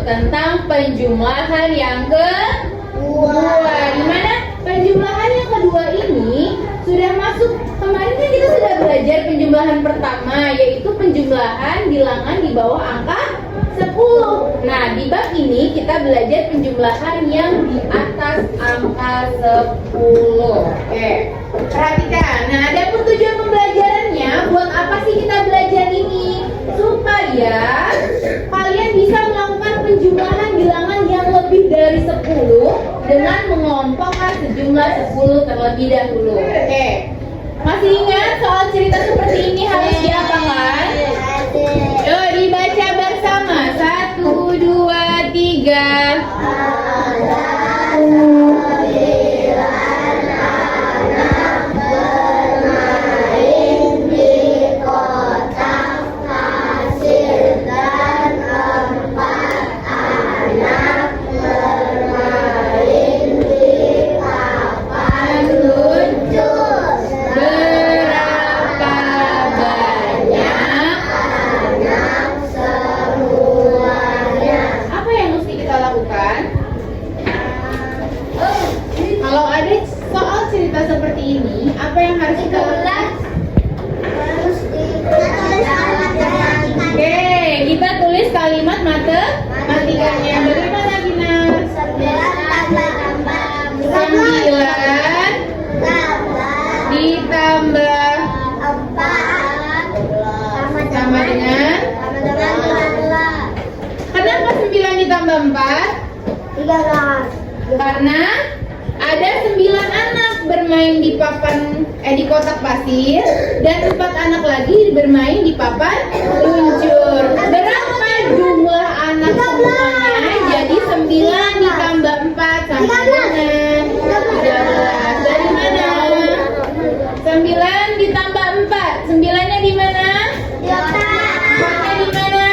tentang penjumlahan yang kedua. Dimana penjumlahan yang kedua ini sudah masuk. Kemarin kan kita sudah belajar penjumlahan pertama, yaitu penjumlahan bilangan di bawah angka 10. Nah, di bab ini kita belajar penjumlahan yang di atas angka 10. Oke, perhatikan. Nah, ada tujuan pembelajarannya. Buat apa sih kita belajar ini? Supaya kalian bisa melakukan penjumlahan bilangan yang lebih dari 10 dengan mengelompokkan sejumlah 10 terlebih dahulu. Oke, masih ingat soal cerita seperti ini harus diapakan? Yuk dibaca bersama. 1, 2, 3. Kalau ada soal cerita seperti ini, apa yang harus kita lakukan? Oke, kita tulis kalimat matematikanya. Bagaimana, Gina? 9 ditambah 4 sama dengan? Kenapa 9 ditambah 4? 13. Karena ada 9 anak bermain di di kotak pasir dan 4 anak lagi bermain di papan luncur. Berapa jumlah anak semuanya? Jadi 9 ditambah 4 sama dengan 13. Dari mana? 9 ditambah 4. 9-nya di mana? 4-nya di mana?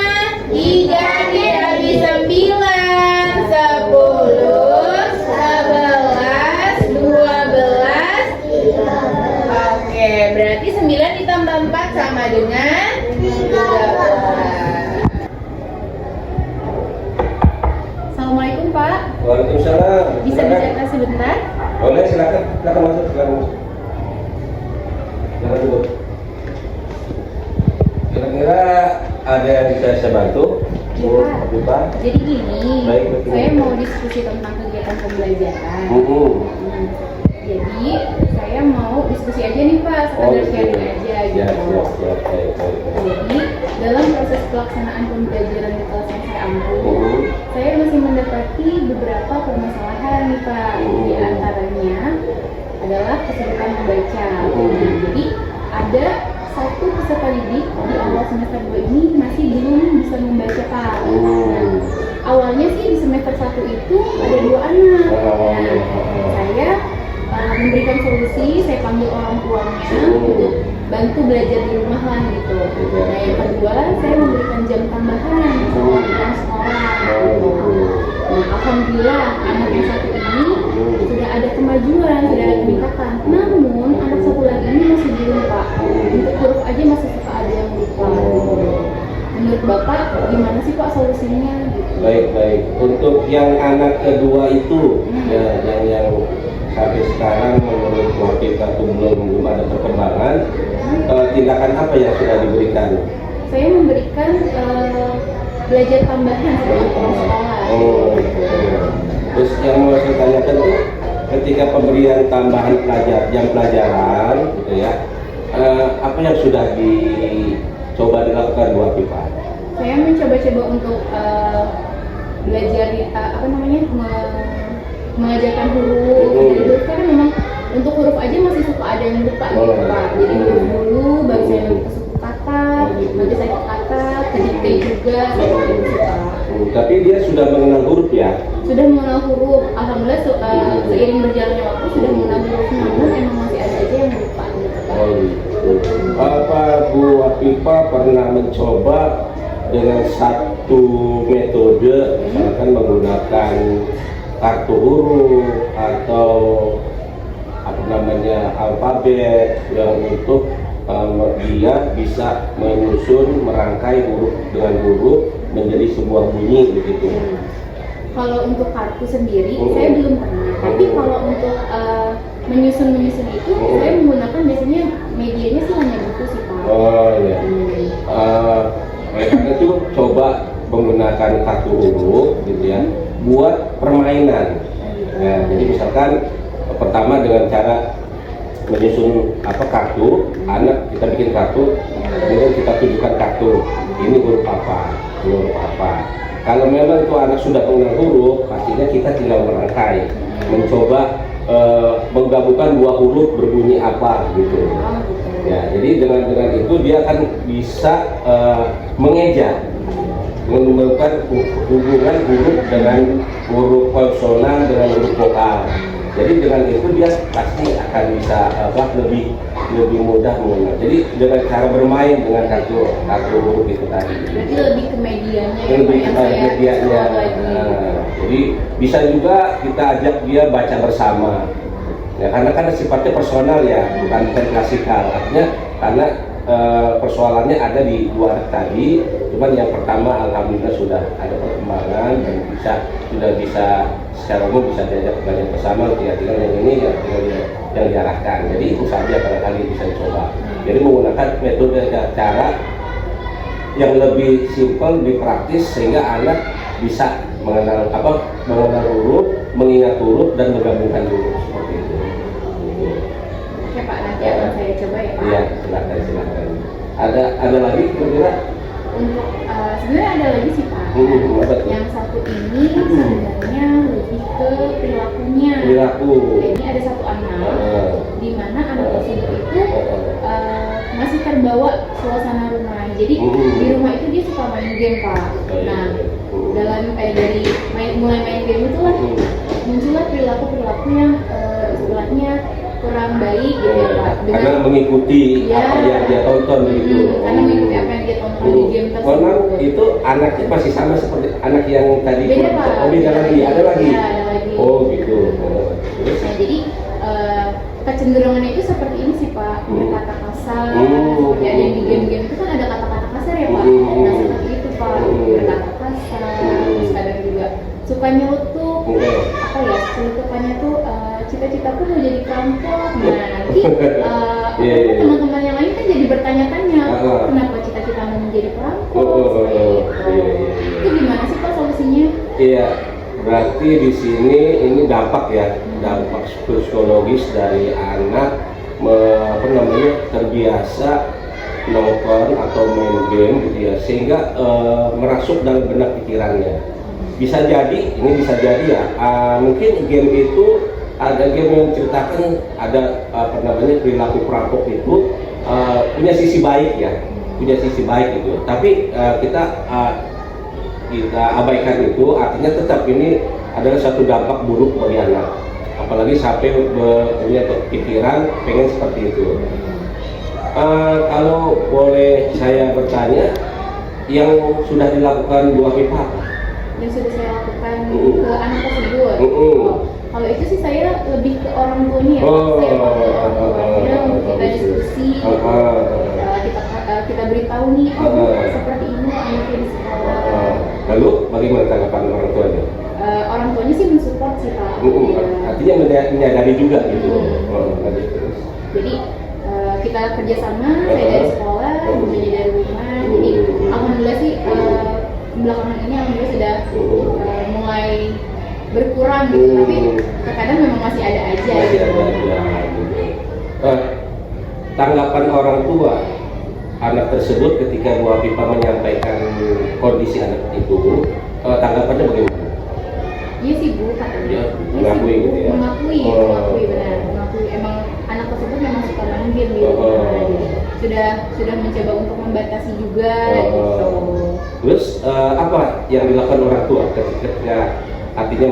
3 dikali 9, 10, 11, 12. Oke, berarti 9 ditambah 4 sama dengan 13. Assalamualaikum, Pak. Waalaikumsalam. Bisa bicara sebentar? Boleh, silakan. Silakan masuk, silakan masuk. Silakan duduk. Kira-kira ada yang bisa saya bantu? Bu, Pak. Jadi gini, Baik, betul. saya mau diskusi tentang kegiatan pembelajaran. Jadi saya mau diskusi aja nih Pak, sekadar sharing aja gitu. Siap, baik. Jadi dalam proses pelaksanaan pembelajaran di kelas yang saya ampuh, saya masih mendapati beberapa permasalahan nih Pak. Di antaranya adalah kesulitan membaca. Jadi ada satu peserta didik di awal semester 2 ini masih belum bisa membaca Pak. Nah, awalnya sih di semester 1 itu ada 2 anak. Nah, saya memberikan solusi, saya panggil orang tuanya untuk bantu belajar di rumah lah gitu. Nah, yang kedua saya memberikan jam tambahan setelah pulang sekolah gitu. Nah, alhamdulillah anak yang satu ini sudah ada kemajuan, sudah ada peningkatan. Namun anak satu lagi ini masih belum Pak. Untuk huruf aja masih suka ada yang lupa. Menurut Bapak gimana sih Pak solusinya? Gitu. Baik. Untuk yang anak kedua itu, ya, yang sampai sekarang menurut kita itu belum ada perkembangan. Tindakan apa yang sudah diberikan? Saya memberikan belajar tambahan setelah pulang sekolah. Terus yang mau saya tanyakan tuh, ketika pemberian tambahan jam pelajaran, gitu ya, apa yang sudah dicoba dilakukan Bu Afifah? Saya mencoba-coba untuk belajar mengajarkan huruf. Karena memang untuk huruf aja masih suka ada yang lupa gitu Pak. Jadi huruf dulu, baru saya nanti ke suku kata, nanti saya ke kata, ke dikte juga, saya gitu Pak. Tapi dia sudah mengenal huruf ya? Sudah mengenal huruf, alhamdulillah seiring berjalannya waktu sudah mengenal huruf, namun emang masih ada aja yang lupa gitu Pak. Apa Bu Afifah pernah mencoba dengan satu metode, misalkan menggunakan kartu huruf atau alfabet yang untuk dia bisa menyusun, merangkai huruf dengan huruf menjadi sebuah bunyi begitu. Kalau untuk kartu sendiri, Oh. saya belum pernah. Tapi Oh. kalau untuk menyusun itu, Oh. saya menggunakan biasanya medianya sih hanya buku sih Pak. Oh iya. Oleh karena itu coba menggunakan kartu huruf gitu ya buat permainan. Ya, jadi misalkan pertama dengan cara menyusun kartu, anak kita bikin kartu, kemudian kita tunjukkan kartu ini huruf apa. Kalau memang itu anak sudah mengenal huruf, pastinya kita tinggal merangkai, mencoba menggabungkan dua huruf berbunyi apa gitu. Ya, jadi dengan itu dia akan bisa mengeja, menemukan hubungan huruf dengan huruf konsonan dengan huruf vokal. Jadi dengan itu dia pasti akan bisa lebih mudah mengenal. Jadi dengan cara bermain dengan kartu huruf itu tadi. Berarti lebih ke medianya ya, Lebih Pak, yang kepada saya medianya. jual lagi. Jadi bisa juga kita ajak dia baca bersama. Ya, karena kan sifatnya personal ya, bukan klasikal. Artinya karena persoalannya ada di luar tadi, cuman yang pertama alhamdulillah sudah ada perkembangan dan sudah bisa secara umum bisa diajak belajar bersama. Tinggal yang ini yang diarahkan. Jadi itu saja barangkali bisa dicoba. Jadi menggunakan metode cara yang lebih simpel, lebih praktis sehingga anak bisa mengenal huruf, mengingat huruf dan menggabungkan huruf seperti itu. Oke Pak, nanti akan saya coba ya Pak. Iya, silakan. Ada lagi kira-kira? Untuk sebenarnya ada lagi sih Pak. Apa tuh? Yang satu ini sebenarnya lebih ke perilakunya. Perilaku. Ini ada satu anak di mana anak tersebut itu masih terbawa suasana rumah. Jadi di rumah itu dia suka main game Pak. Nah, dalam dari mulai main game itulah muncullah perilaku yang istilahnya kurang baik gitu ya Pak. Karena mengikuti Ya. apa yang dia tonton gitu. Karena mengikuti apa yang dia tonton di game tersebut. Memang itu anaknya masih sama seperti anak yang tadi. Beda Pak. Oh, beda lagi. Ada lagi. Ya, ada lagi. Oh gitu. Terus? Nah, jadi kecenderungannya itu seperti ini sih Pak, berkata kasar. Ya, ada yang di game-game itu kan ada kata-kata kasar ya Pak. Nah, seperti itu Pak, berkata kasar. Terus kadang juga suka nyelutuk. Apa ya, celutukannya tuh cita-citaku mau jadi perampok. Nah, nanti teman-teman yang lain kan jadi bertanya-tanya, kenapa cita-citamu menjadi perampok? Itu gimana sih Pak solusinya? Iya, berarti di sini ini dampak psikologis dari anak terbiasa nonton atau main game gitu ya, sehingga merasuk dalam benak pikirannya. Bisa jadi ya, mungkin game itu ada game yang ceritakan ada perilaku perampok itu punya sisi baik gitu. Tapi kita abaikan itu, artinya tetap ini adalah satu dampak buruk bagi anak. Apalagi sampai punya pikiran pengen seperti itu. Kalau boleh saya bertanya, yang sudah dilakukan Bu Afifah apa? Yang sudah saya lakukan ke anak tersebut. Kalau itu sih saya lebih ke orang tuanya ya. Saya panggil orang tuanya untuk kita diskusi. Kita beritahu nih, seperti ini anaknya di sekolah. Lalu bagaimana tanggapan orang tuanya? Orang tuanya sih mensupport sih Pak. Artinya menyadari juga gitu. Jadi kita kerjasama, saya dari sekolah, bundanya dari rumah. Jadi alhamdulillah sih belakangan ini alhamdulillah sudah mulai berkurang gitu. Tapi terkadang memang masih ada aja. Tanggapan orang tua anak tersebut ketika Bu Afifah menyampaikan kondisi anak itu, tanggapannya bagaimana? Iya sih Bu, katanya. Mengakui gitu ya? Mengakui benar. Mengakui emang anak tersebut memang suka main game gitu. Sudah mencoba untuk membatasi juga gitu. Terus apa yang dilakukan orang tua ketika artinya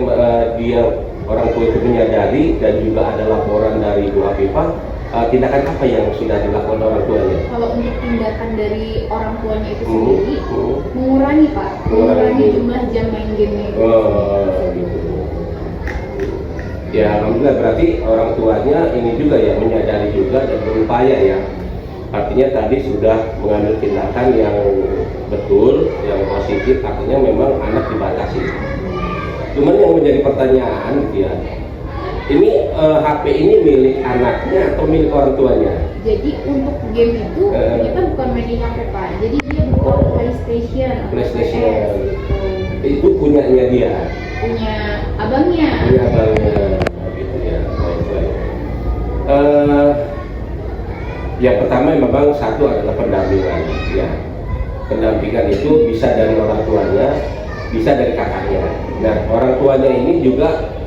dia orang tua itu menyadari dan juga ada laporan dari Bu Afifah, tindakan apa yang sudah dilakukan orang tuanya? Kalau untuk tindakan dari orang tuanya itu sendiri, mengurangi Pak, mengurangi jumlah jam main game-nya itu. Gitu. Ya alhamdulillah, berarti orang tuanya ini juga ya menyadari juga dan berupaya ya artinya tadi sudah mengambil tindakan yang betul, yang positif, artinya memang anak dibatasi. Cuman yang menjadi pertanyaan gitu ya, ini HP ini milik anaknya atau milik orang tuanya? Jadi untuk game itu kita bukan main di HP Pak. Jadi dia buka PlayStation. PlayStation. PS, gitu. Itu punyanya dia. Punya abangnya. Punya abangnya, gitu ya. Baik-baik. Yang pertama memang satu adalah pendampingan. Ya, pendampingan itu bisa dari orang tuanya, bisa dari kakaknya. Nah, orang tuanya ini juga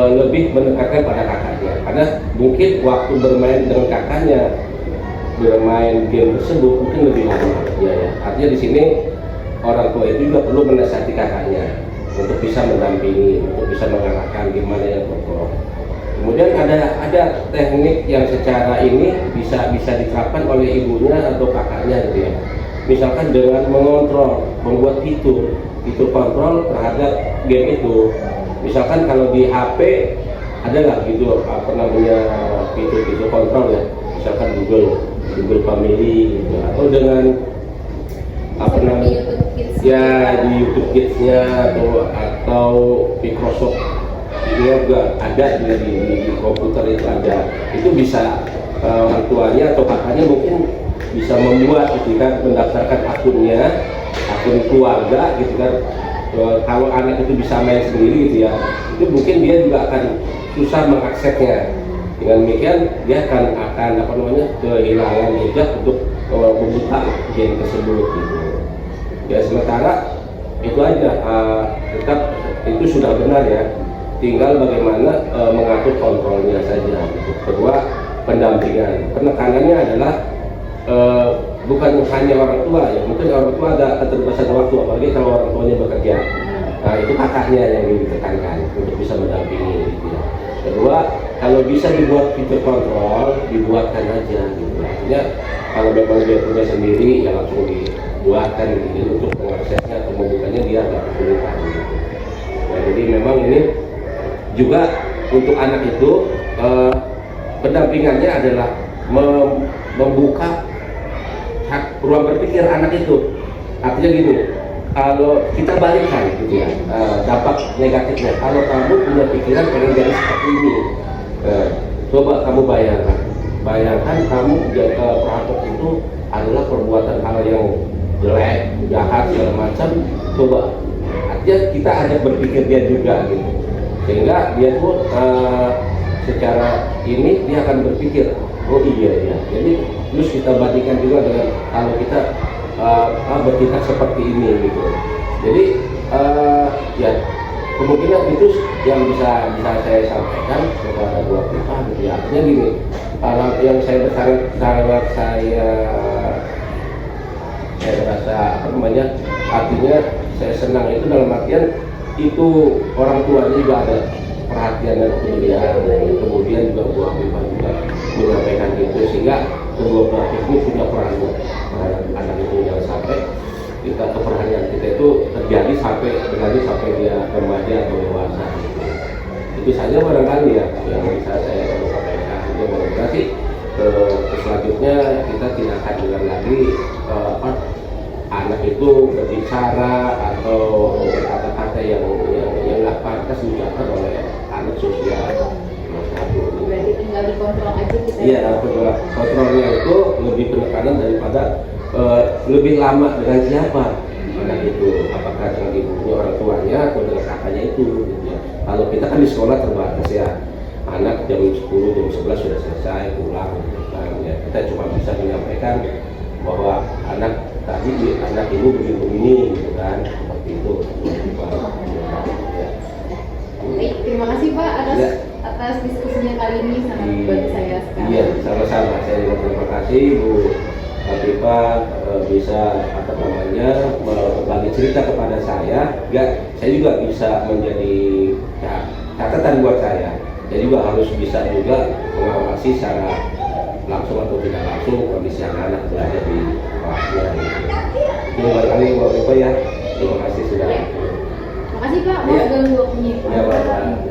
lebih mendekatkan pada kakaknya, karena mungkin waktu bermain dengan kakaknya, bermain game tersebut mungkin lebih lama. Ya. Artinya di sini orang tua itu juga perlu menasihati kakaknya untuk bisa mendampingi, untuk bisa mengarahkan gimana yang betul. Kemudian ada teknik yang secara ini bisa diterapkan oleh ibunya atau kakaknya gitu ya. Misalkan dengan mengontrol, membuat fitur kontrol terhadap game itu. Misalkan kalau di HP ada nggak gitu apa namanya fitur kontrol ya, misalkan Google Family gitu. Atau dengan apa namanya ya di YouTube Kids-nya atau Microsoft ini juga ada di komputer itu ada. Itu bisa orang tuanya atau kakaknya mungkin bisa membuat gitu kan, mendaftarkan akun keluarga gitu kan. Kalau anak itu bisa main sendiri gitu ya, itu mungkin dia juga akan susah mengaksesnya. Dengan demikian dia akan apa namanya kehilangan jejak untuk membuka game tersebut gitu. Ya sementara itu aja tetap itu sudah benar ya, tinggal bagaimana mengatur kontrolnya saja gitu. Kedua, pendampingan, penekanannya adalah bukan hanya orang tua ya, mungkin orang tua ada keterbatasan waktu, apalagi kalau orang tuanya bekerja. Nah itu kakaknya yang ditekankan untuk bisa mendampingi gitu ya. Kedua, kalau bisa dibuat fitur kontrol, dibuatkan aja gitu. Artinya kalau memang dia punya sendiri ya langsung dibuatkan gitu untuk mengaksesnya atau membukanya dia agak kesulitan gitu. Nah, jadi memang ini juga untuk anak itu pendampingannya adalah membuka ruang berpikir anak itu. Artinya gini, kalau kita balikkan gitu ya, dampak negatifnya, kalau kamu punya pikiran pengen jadi seperti ini, coba kamu bayangkan kamu perampok itu adalah perbuatan hal yang jelek, jahat, segala macam. Coba, artinya kita ajak berpikir dia juga gitu, sehingga dia tuh secara ini dia akan berpikir, oh iya ya. Jadi terus kita bandingkan juga dengan kalau kita bertindak seperti ini gitu. Jadi ya kemungkinan itu yang bisa saya sampaikan kepada dua pihak gitu ya. Artinya gini, kalau yang saya rasa apa namanya, artinya saya senang itu dalam artian itu orang tuanya juga ada perhatian dan kepedulian, kemudian juga buah pipa juga menyampaikan itu, sehingga kedua belah pihak ini punya peran anak itu. Jangan sampai kita keperhatian kita itu terjadi sampai dia remaja atau dewasa gitu. Itu saja barangkali ya yang bisa saya sampaikan. Itu mudah-mudahan sih selanjutnya kita tidak akan dengar lagi anak itu berbicara atau berkata-kata yang nggak pantas diucapkan oleh anak sosial. Berarti tinggal dikontrol aja kita. Iya, kontrolnya itu lebih penekanan daripada lebih lama dengan siapa anak itu, apakah dengan ibunya, orang tuanya, atau dengan kakaknya itu gitu ya. Kalau kita kan di sekolah terbatas ya, anak jam 10, jam 11 sudah selesai pulang gitu kan ya. Kita cuma bisa menyampaikan bahwa anak ibu begini gitu kan, seperti itu. Baik, terima kasih Pak atas diskusinya kali ini, sangat membantu saya sekali. Iya, sama-sama. Saya juga terima kasih Bu Pipa bisa apa namanya berbagi cerita kepada saya. Saya juga bisa menjadi catatan buat saya. Saya juga harus bisa juga mengawasi secara langsung atau tidak langsung kondisi anak-anak belajar di kelasnya. Terima kasih Bu Pipa ya. Terima kasih sudah. Terima kasih Pak, mau ganggu waktunya. Ya, Pak.